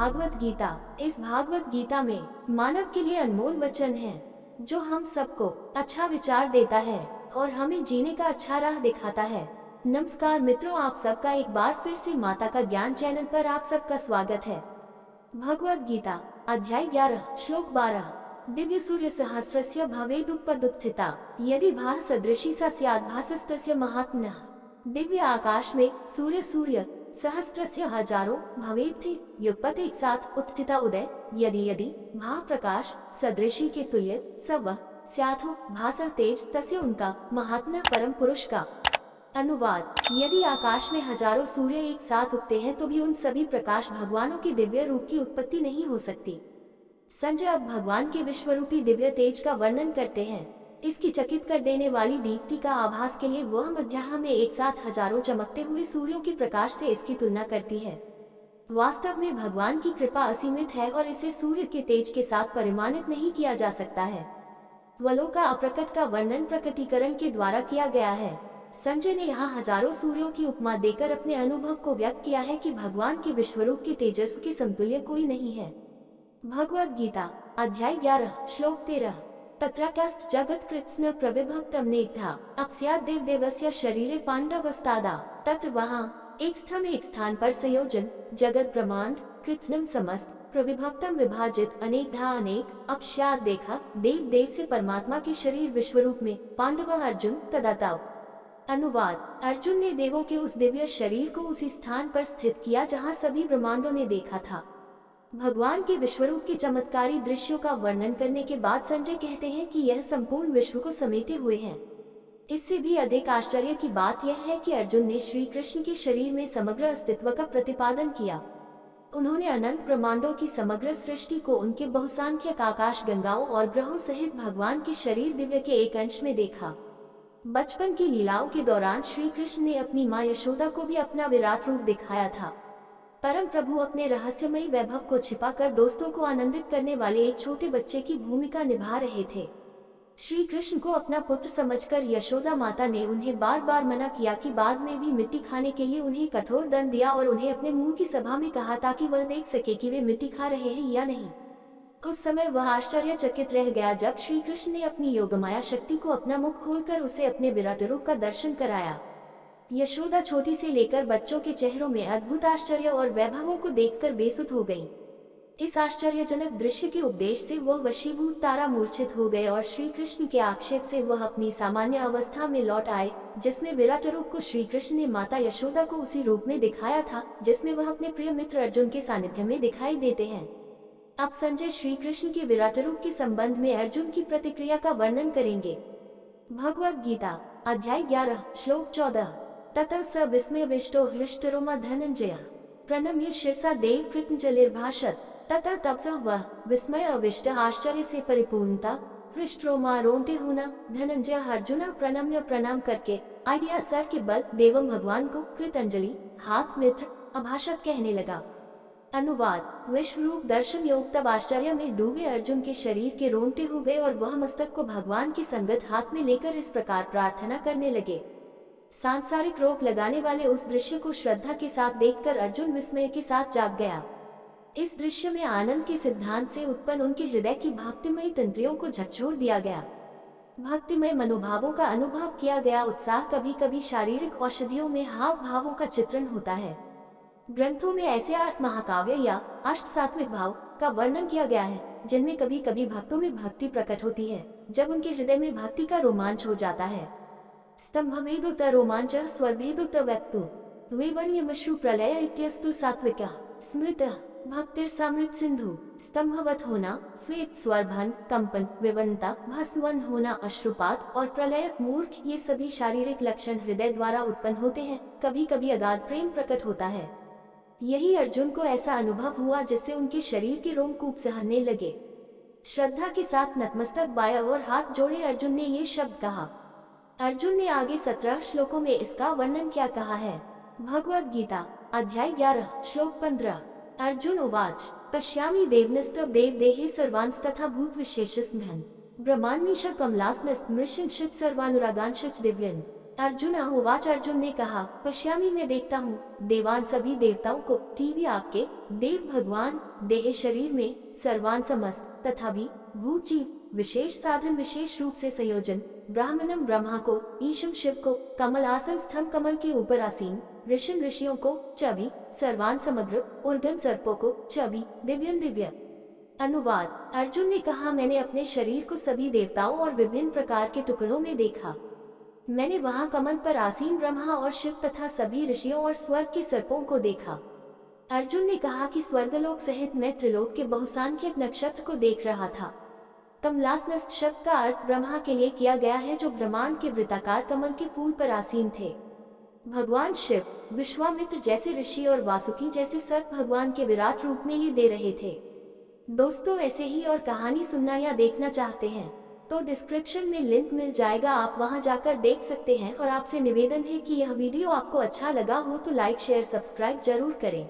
भागवत गीता। इस भागवत गीता में मानव के लिए अनमोल वचन है जो हम सबको अच्छा विचार देता है और हमें जीने का अच्छा राह दिखाता है। नमस्कार मित्रों, आप सबका एक बार फिर से माता का ज्ञान चैनल पर आप सबका स्वागत है। भगवत गीता अध्याय 11 श्लोक 12। दिव्य सूर्य सहस्रस्य भवेदुपदुत्थिता यदि भाः सदृशी सा स्यात् भासस्तस्य महात्म्नः। दिव्य आकाश में सूर्य सहस्त्रस्य हजारों भवेद थे युगपत एक साथ उत्थिता उदय यदि भा प्रकाश सदृशी के तुल्य सव स्यात् हो भासर तेज तस्य उनका महात्मा परम पुरुष का। अनुवाद। यदि आकाश में हजारों सूर्य एक साथ उगते हैं तो भी उन सभी प्रकाश भगवानों के दिव्य रूप की उत्पत्ति नहीं हो सकती। संजय अब भगवान के विश्वरूपी दिव्य तेज का वर्णन करते हैं। इसकी चकित कर देने वाली दीप्ति का आभास के लिए वह मध्याह्न में एक साथ हजारों चमकते हुए सूर्यों के प्रकाश से इसकी तुलना करती है। वास्तव में भगवान की कृपा असीमित है और इसे सूर्य के तेज के साथ परिमाणित नहीं किया जा सकता है। वलों का अप्रकट का वर्णन प्रकटीकरण के द्वारा किया गया है। संजय ने यहाँ हजारों सूर्यों की उपमा देकर अपने अनुभव को व्यक्त किया है कि भगवान के विश्वरूप के तेजस्व के समतुल्य कोई नहीं है। भगवद गीता अध्याय 11 श्लोक 13। तत्राकस्त जगत कृत्स्न प्रविभक्तम नेग्धा अपस्यात् देव देवस्य शरीरे पांडवस्तादा। तत्र वहाँ एक स्थान पर संयोजन जगत ब्रह्मांड कृत्स्नम समस्त प्रविभक्तम विभाजित अनेकधा अनेक अपस्यात् देखा देव देव से परमात्मा के शरीर विश्वरूप में पांडव अर्जुन तदाताव। अनुवाद। अर्जुन ने देवों के उस दिव्य शरीर को उसी स्थान पर स्थित किया जहाँ सभी ब्रह्मांडों ने देखा था। भगवान के विश्वरूप के चमत्कारी दृश्यों का वर्णन करने के बाद संजय कहते हैं कि यह संपूर्ण विश्व को समेटे हुए हैं। इससे भी अधिक आश्चर्य की बात यह है कि अर्जुन ने श्री कृष्ण के शरीर में समग्र अस्तित्व का प्रतिपादन किया। उन्होंने अनंत ब्रह्मांडों की समग्र सृष्टि को उनके बहुसंख्यक आकाश गंगाओं और ग्रहों सहित भगवान के शरीर दिव्य के एक अंश में देखा। बचपन की लीलाओं के दौरान श्री कृष्ण ने अपनी माँ यशोदा को भी अपना विराट रूप दिखाया था। परम प्रभु अपने रहस्यमयी वैभव को छिपाकर दोस्तों को आनंदित करने वाले एक छोटे बच्चे की भूमिका निभा रहे थे। श्री कृष्ण को अपना पुत्र समझकर यशोदा माता ने उन्हें बार बार मना किया कि बाद में भी मिट्टी खाने के लिए उन्हें कठोर दंड दिया और उन्हें अपने मुंह की सभा में कहा ताकि वह देख सके कि वे मिट्टी खा रहे हैं या नहीं। उस समय वह आश्चर्यचकित रह गया जब श्री कृष्ण ने अपनी योगमाया शक्ति को अपना मुख खोलकर उसे अपने विराट रूप का दर्शन कराया। यशोदा छोटी से लेकर बच्चों के चेहरों में अद्भुत आश्चर्य और वैभवों को देखकर बेसुध हो गईं। इस आश्चर्यजनक दृश्य के उपदेश से वह वशीभूत तारा मूर्छित हो गए और श्री कृष्ण के आक्षेप से वह अपनी सामान्य अवस्था में लौट आए, जिसमें विराट रूप को श्री कृष्ण ने माता यशोदा को उसी रूप में दिखाया था जिसमें वह अपने प्रिय मित्र अर्जुन के सानिध्य में दिखाई देते हैं। अब संजय श्री कृष्ण के विराट रूप के संबंध में अर्जुन की प्रतिक्रिया का वर्णन करेंगे। भगवद गीता अध्याय 11 श्लोक 14। ततः स विस्मयविष्टो हृष्टरोमा धनंजय प्रणम्य शिरसा देव कृतंजलिर्भाषत। ततः तब से वह विस्मय अविष्ट आश्चर्य से परिपूर्णता हृष्टरोमा रोंटे होना धनंजय अर्जुना प्रणम्य प्रणाम करके आइडिया सर के बल देवम भगवान को कृतंजलि हाथ मित्र अभाषत कहने लगा। अनुवाद। विश्वरूप दर्शन योग तब आश्चर्य में डूबे अर्जुन के शरीर के रोंगटे हो गए और वह मस्तक को भगवान की संगत हाथ में लेकर इस प्रकार प्रार्थना करने लगे। सांसारिक रोक लगाने वाले उस दृश्य को श्रद्धा के साथ देखकर अर्जुन विस्मय के साथ जाग गया। इस दृश्य में आनंद के सिद्धांत से उत्पन्न उनके हृदय की भक्तिमय तंत्रियों को झकझोर दिया गया। भक्तिमय मनोभावों का अनुभव किया गया। उत्साह कभी कभी शारीरिक औषधियों में हाव भावों का चित्रण होता है। ग्रंथों में ऐसे 8 महाकाव्य या अष्ट सात्विक भाव का वर्णन किया गया है जिनमें कभी कभी भक्तों में भक्ति प्रकट होती है जब उनके हृदय में भक्ति का रोमांच हो जाता है। स्तंभभेदुत रोमांच स्वरभेदुत व्यक्तु विवर्ण्यमश्रु प्रलय इत्यस्तु सात्विकः स्मृतः भक्तिर्सामृत सिंधु। स्तंभवत होना श्वेत स्वरभन कंपन विवर्णता भस्मवन होना अश्रुपात और प्रलय मूर्ख ये सभी शारीरिक लक्षण हृदय द्वारा उत्पन्न होते हैं। कभी कभी अगाध प्रेम प्रकट होता है। यही अर्जुन को ऐसा अनुभव हुआ जिससे उनके शरीर के रोमकूप सहने लगे। श्रद्धा के साथ नतमस्तक बाया और हाथ जोड़े अर्जुन ने ये शब्द कहा। अर्जुन ने आगे 17 श्लोकों में इसका वर्णन क्या कहा है। भगवद गीता अध्याय 11 श्लोक 15। अर्जुन उवाच पश्यामि देवनस्तव देवदेहे सर्वांस्तथा भूतविशेषस्महन् ब्रह्माण्मीश कमलास्मस्मृशंशित सर्वानुरागांश्च दिव्यन्। अर्जुन उवाच। अर्जुन ने कहा, पश्यामि मैं देखता हूँ, देवान सभी देवताओं को, टीवी आपके देव भगवान, देह शरीर में सर्वान समस्त तथा भी भूत जीव, विशेष साधन विशेष रूप से संयोजन, ब्राह्मणम ब्रह्मा को, ईशम शिव को, कमल आसन स्तंभ कमल के ऊपर आसीन, ऋषिन ऋषियों को, चबी सर्वान समग्र, उर्गन सर्पों को, चबी दिव्यन दिव्य। अनुवाद। अर्जुन ने कहा, मैंने अपने शरीर को सभी देवताओं और विभिन्न प्रकार के टुकड़ों में देखा। मैंने वहां कमल पर आसीन ब्रह्मा और शिव तथा सभी ऋषियों और स्वर्ग के सर्पों को देखा। अर्जुन ने कहा कि स्वर्गलोक सहित मैं त्रिलोक के बहुसंख्यक नक्षत्र को देख रहा था। कमलासनस्थ शब्द का अर्थ ब्रह्मा के लिए किया गया है, जो ब्रह्मांड के वृत्ताकार कमल के फूल पर आसीन थे। भगवान शिव, विश्वामित्र जैसे ऋषि और वासुकी जैसे सर्प भगवान के विराट रूप में ये दे रहे थे। दोस्तों, ऐसे ही और कहानी सुनना या देखना चाहते हैं तो डिस्क्रिप्शन में लिंक मिल जाएगा, आप वहां जाकर देख सकते हैं। और आपसे निवेदन है कि यह वीडियो आपको अच्छा लगा हो तो लाइक शेयर सब्सक्राइब जरूर करें।